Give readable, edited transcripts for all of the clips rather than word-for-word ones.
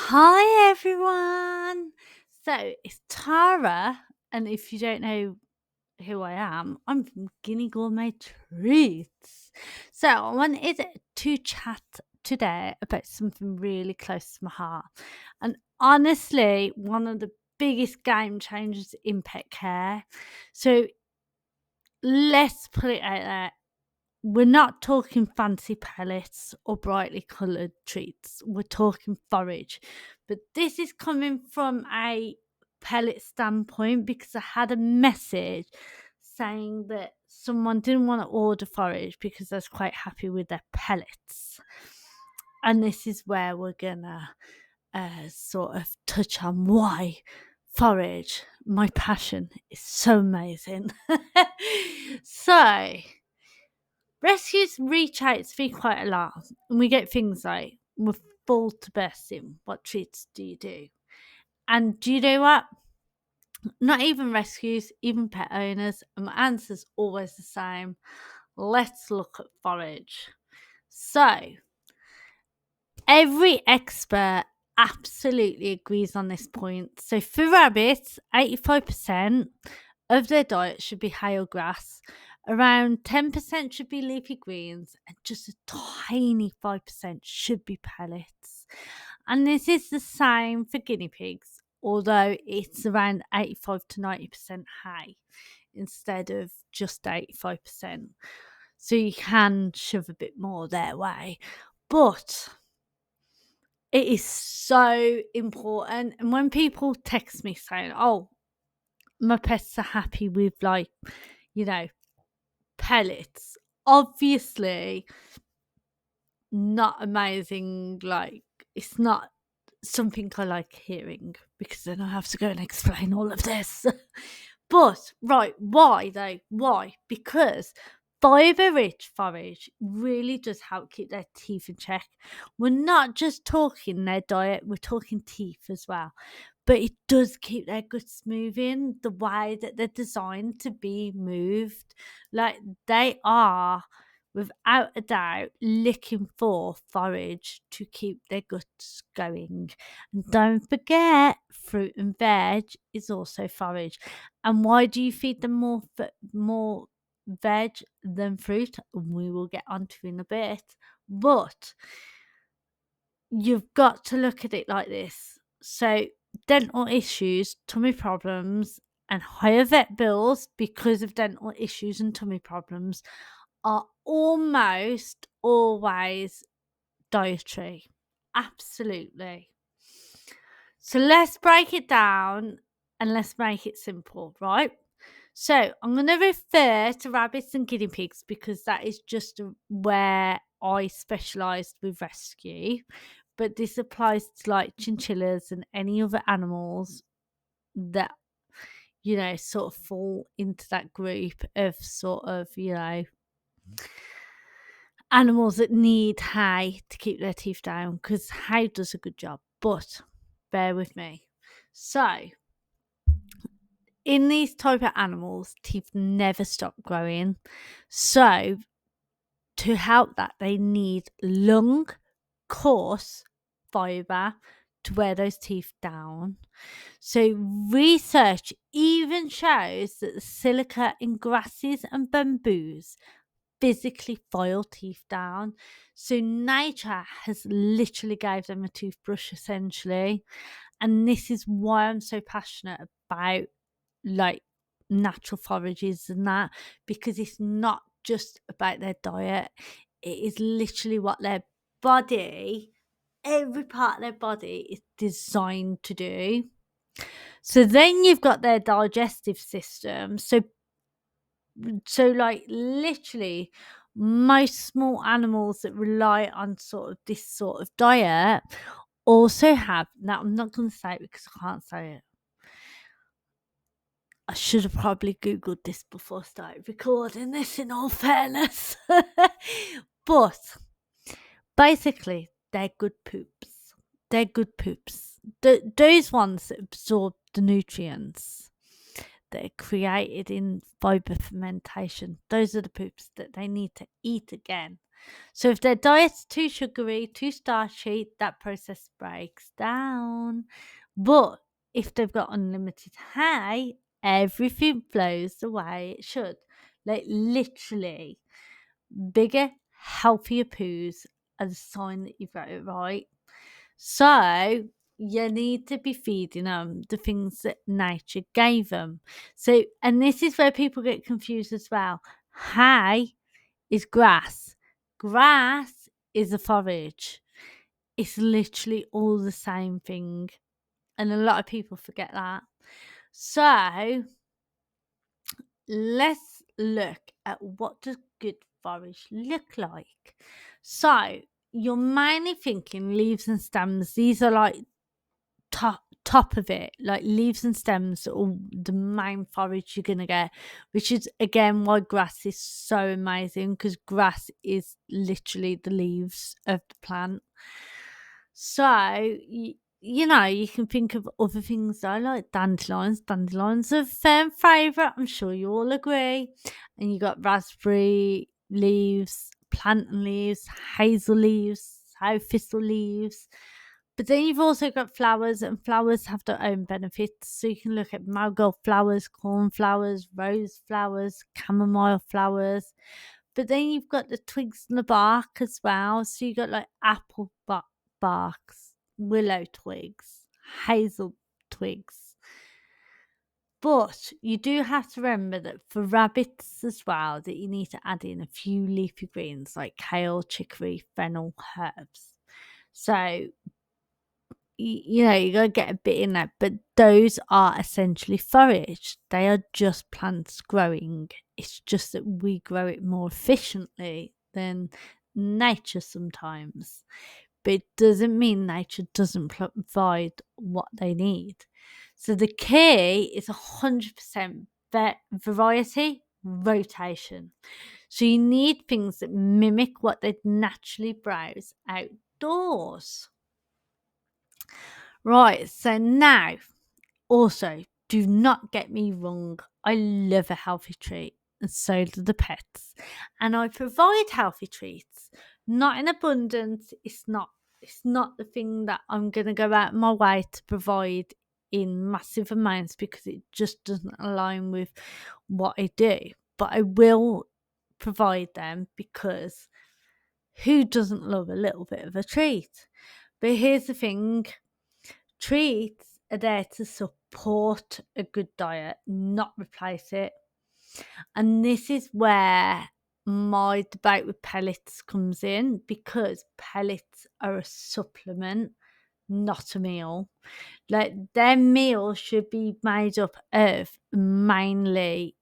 Hi everyone. So it's Tara, and if you don't know who I am, I'm from Guinea Gourmet Treats. So I wanted to chat today about something really close to my heart, and honestly, one of the biggest game changers in pet care. So let's put it out there. We're not talking fancy pellets or brightly coloured treats. We're talking forage. But this is coming from a pellet standpoint because I had a message saying that someone didn't want to order forage because I was quite happy with their pellets. And this is where we're going to sort of touch on why forage, my passion, is so amazing. So, rescues reach out to me quite a lot, and we get things like, "We're full to bursting. What treats do you do?" And do you know what? Not even rescues, even pet owners, and my answer's always the same. Let's look at forage. So, every expert absolutely agrees on this point. So, for rabbits, 85% of their diet should be hail grass, around 10% should be leafy greens, and just a tiny 5% should be pellets. And this is the same for guinea pigs, although it's around 85 to 90% hay instead of just 85%. So you can shove a bit more their way. But it is so important. And when people text me saying, "Oh, my pets are happy with, like, you know, pellets," obviously not amazing. Like, it's not something I like hearing because then I have to go and explain all of this. But, right, why though? Why? Because fibre-rich forage really does help keep their teeth in check. We're not just talking their diet, we're talking teeth as well. But it does keep their guts moving the way that they're designed to be moved. Like, they are, without a doubt, looking for forage to keep their guts going. And don't forget, fruit and veg is also forage. And why do you feed them more veg than fruit? We will get onto in a bit. But you've got to look at it like this. So, dental issues, tummy problems, and higher vet bills because of dental issues and tummy problems are almost always dietary. Absolutely. So let's break it down and let's make it simple, right? So I'm going to refer to rabbits and guinea pigs because that is just where I specialised with rescue. But this applies to, like, chinchillas and any other animals that, sort of fall into that group of sort of, animals that need hay to keep their teeth down, because hay does a good job. But bear with me. So, in these type of animals, teeth never stop growing. So, to help that, they need long, coarse fibre to wear those teeth down. So, research even shows that the silica in grasses and bamboos physically file teeth down. So, nature has literally gave them a toothbrush, essentially. And this is why I'm so passionate about, like, natural forages and that, because it's not just about their diet. It is literally what their body, every part of their body, is designed to do. So then you've got their digestive system. So, like, literally, most small animals that rely on sort of this sort of diet also have, now I'm not going to say it because I can't say it. I should have probably Googled this before I started recording this, in all fairness. But basically, they're good poops. They're good poops. Those ones that absorb the nutrients. that are created in fibre fermentation. Those are the poops that they need to eat again. So if their diet's too sugary, too starchy, that process breaks down. But if they've got unlimited hay, everything flows the way it should. Like literally, bigger, healthier poos are the sign that you've got it right. So you need to be feeding them the things that nature gave them. So, and this is where people get confused as well. Hay is grass. Grass is a forage. It's literally all the same thing. And a lot of people forget that. So let's look at what does good forage look like. So you're mainly thinking leaves and stems. These are like top of it, like leaves and stems, or the main forage you're gonna get, which is again why grass is so amazing, because grass is literally the leaves of the plant. So you know, you can think of other things though, like dandelions. Dandelions are a firm favourite, I'm sure you all agree. And you got raspberry leaves, plantain leaves, hazel leaves, sow thistle leaves. But then you've also got flowers, and flowers have their own benefits. So you can look at marigold flowers, cornflowers, rose flowers, chamomile flowers. But then you've got the twigs and the bark as well. So you got like apple barks, willow twigs, hazel twigs. But you do have to remember that for rabbits as well, that you need to add in a few leafy greens like kale, chicory, fennel, herbs. So you know, you gotta get a bit in there, but those are essentially forage. They are just plants growing. It's just that we grow it more efficiently than nature sometimes. But it doesn't mean nature doesn't provide what they need. So the key is 100% variety, rotation. So you need things that mimic what they'd naturally browse outdoors. Right, so now, also, do not get me wrong, I love a healthy treat, and so do the pets. And I provide healthy treats, not in abundance. It's not the thing that I'm gonna go out my way to provide in massive amounts, because it just doesn't align with what I do. But I will provide them, because who doesn't love a little bit of a treat? But here's the thing. Treats are there to support a good diet, not replace it. And this is where my debate with pellets comes in, because pellets are a supplement, not a meal. Like their meal should be made up of mainly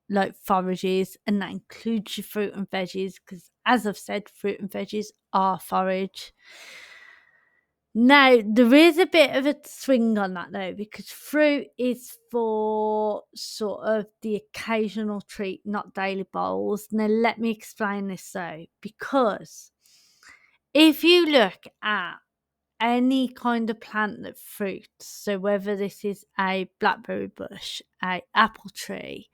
like forages, and that includes your fruit and veggies, because as I've said, fruit and veggies are forage. Now, there is a bit of a swing on that though, because fruit is for sort of the occasional treat, not daily bowls. Now, let me explain this though, because if you look at any kind of plant that fruits, so whether this is a blackberry bush, a apple tree,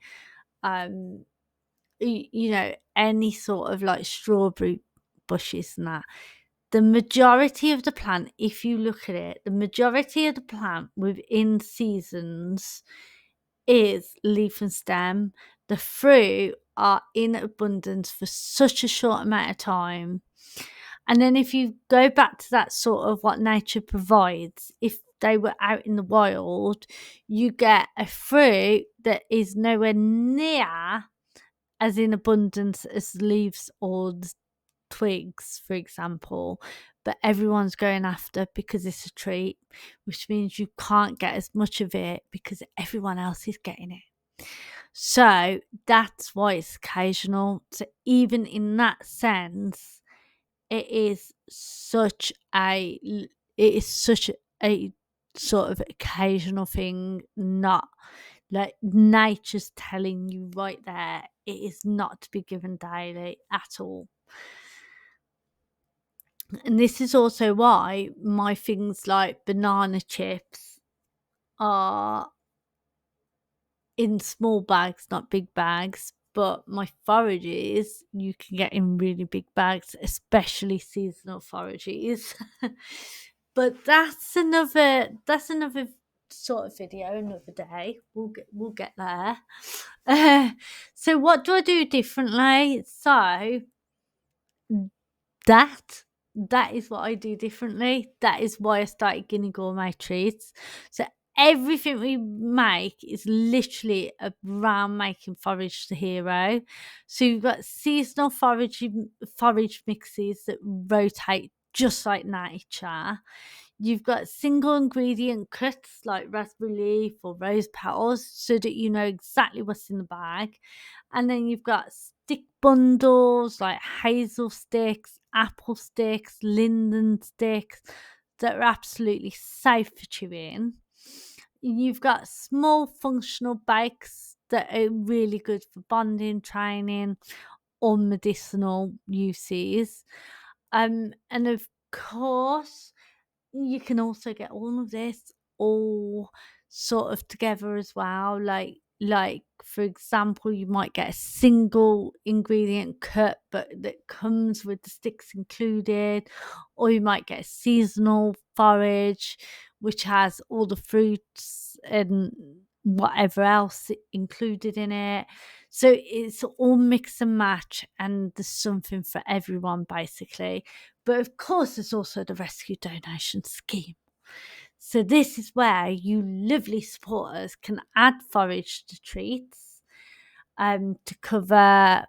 you know, any sort of like strawberry bushes and that, the majority of the plant, if you look at it, the majority of the plant within seasons is leaf and stem. The fruit are in abundance for such a short amount of time. And then if you go back to that sort of what nature provides, if they were out in the wild, you get a fruit that is nowhere near as in abundance as leaves or twigs, for example, but everyone's going after because it's a treat, which means you can't get as much of it because everyone else is getting it. So that's why it's occasional. So even in that sense, it is such a sort of occasional thing, not like nature's telling you right there it is not to be given daily at all. And this is also why my things like banana chips are in small bags, not big bags. But my forages you can get in really big bags, especially seasonal forages. But that's another sort of video another day. We'll get there. So what do I do differently? So that that is what I do differently. That is why I started Guinea Gourmet Treats. So everything we make is literally around making forage the hero. So you've got seasonal forage mixes that rotate just like nature. You've got single ingredient cuts like raspberry leaf or rose petals so that you know exactly what's in the bag. And then you've got stick bundles like hazel sticks, apple sticks, linden sticks that are absolutely safe for chewing. You've got small functional bakes that are really good for bonding, training, or medicinal uses. And of course, you can also get all of this all sort of together as well. Like for example, you might get a single ingredient cut but that comes with the sticks included, or you might get a seasonal forage which has all the fruits and whatever else included in it. So it's all mix and match, and there's something for everyone basically. But of course, there's also the rescue donation scheme. So this is where you lovely supporters can add forage to treats, to cover.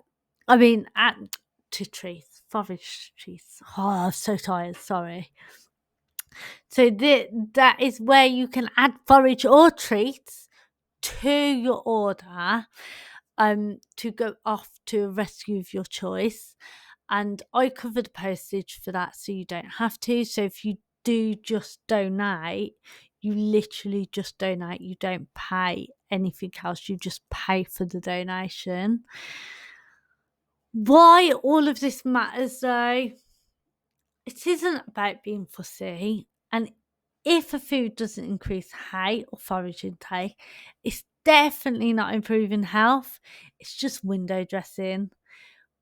Add to treats, forage treats. Oh, I'm so tired. Sorry. So that is where you can add forage or treats to your order, to go off to a rescue of your choice. And I cover the postage for that, so you don't have to. So if you do just donate, you literally just donate. You don't pay anything else. You just pay for the donation. Why all of this matters though, it isn't about being fussy. And if a food doesn't increase height or forage intake, it's definitely not improving health. It's just window dressing.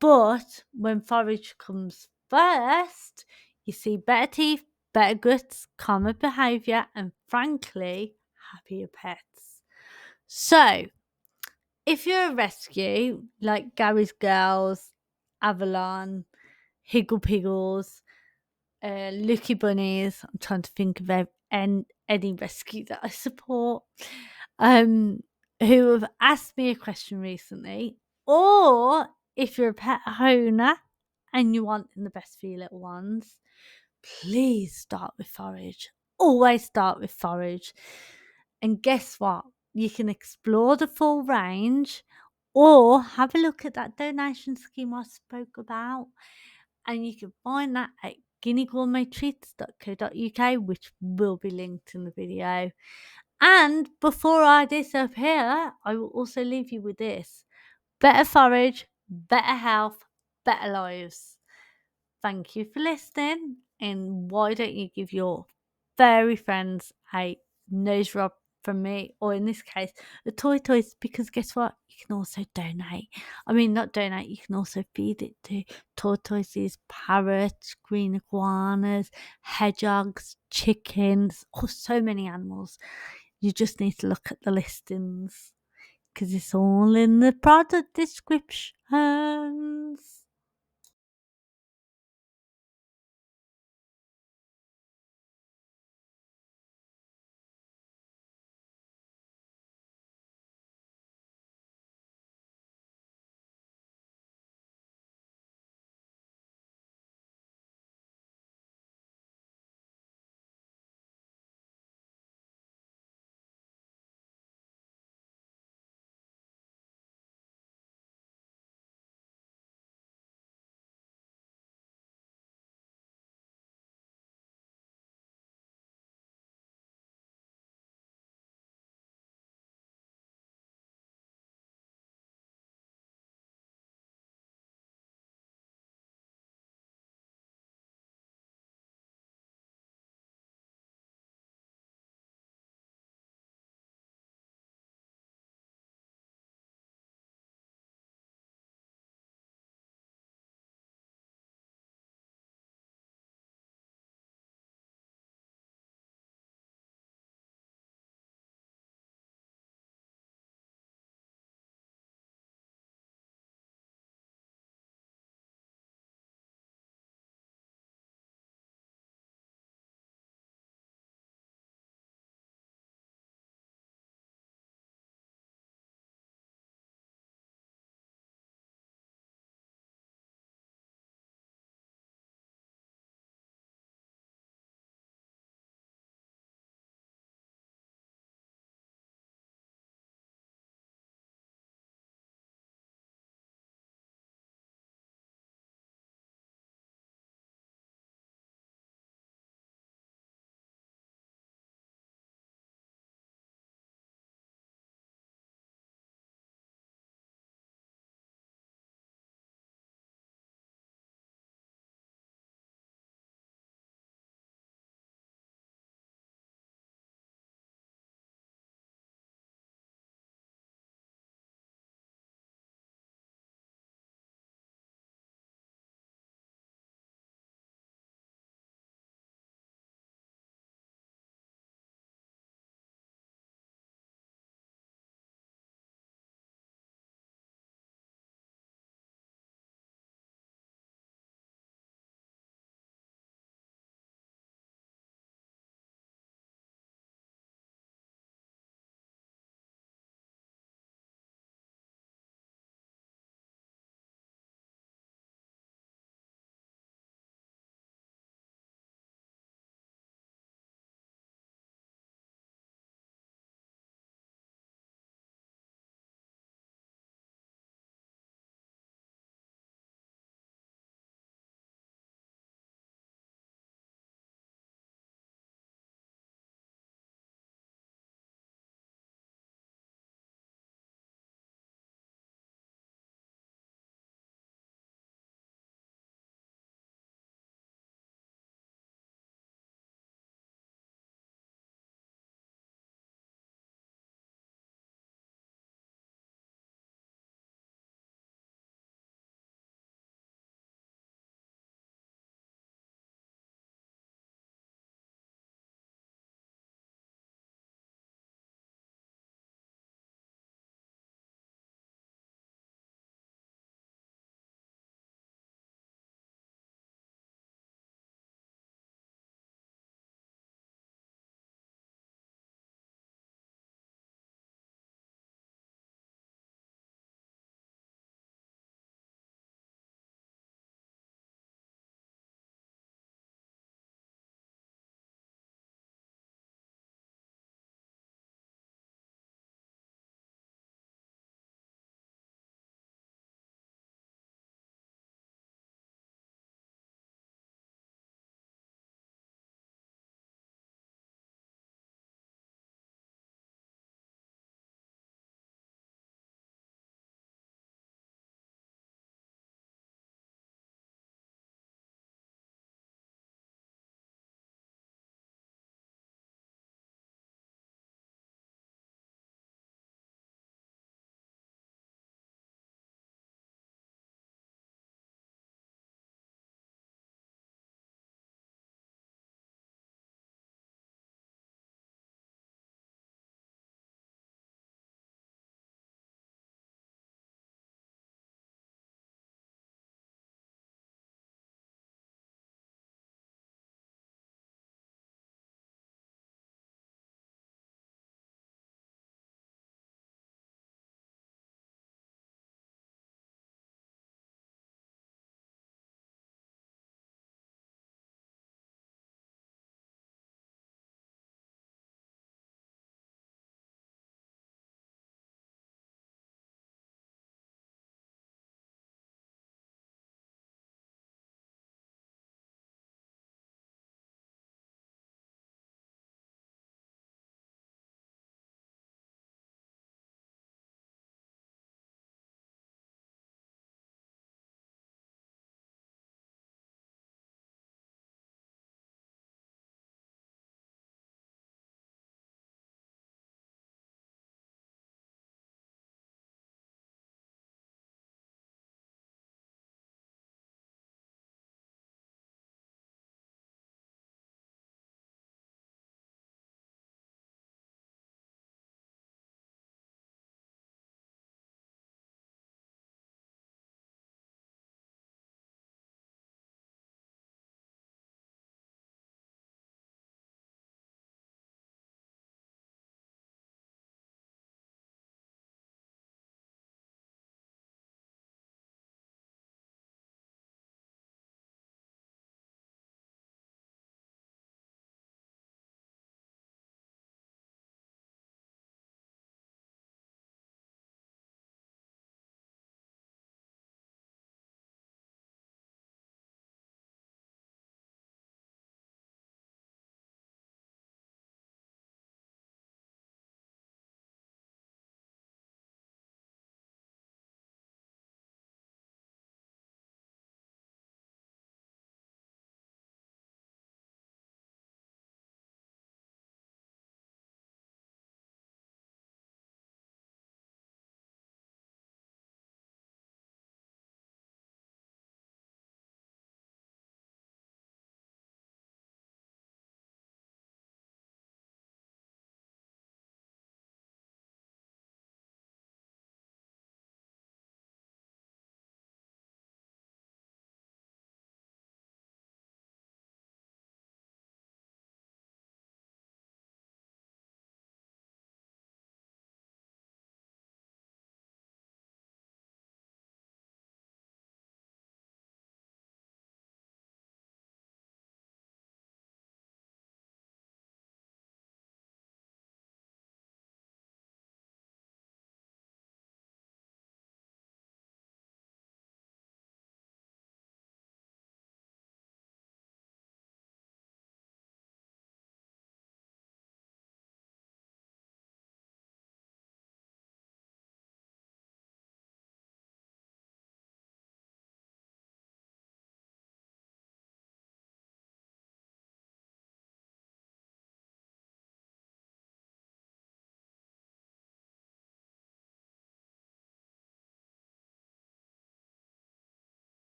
But when forage comes first, you see better teeth, better guts, calmer behaviour, and frankly, happier pets. So, if you're a rescue like Gary's Girls, Avalon, Higgle Piggles, Lucky Bunnies, I'm trying to think of any rescue that I support, who have asked me a question recently, or if you're a pet owner and you want the best for your little ones, please start with forage. Always start with forage. And guess what? You can explore the full range or have a look at that donation scheme I spoke about. And you can find that at guineagourmettreats.co.uk, which will be linked in the video. And before I disappear, I will also leave you with this: better forage, better health, better lives. Thank you for listening. And why don't you give your furry friends a nose rub from me, or in this case, a toys? Because guess what? You can also donate. Not donate, you can also feed it to tortoises, parrots, green iguanas, hedgehogs, chickens, so many animals. You just need to look at the listings because it's all in the product description.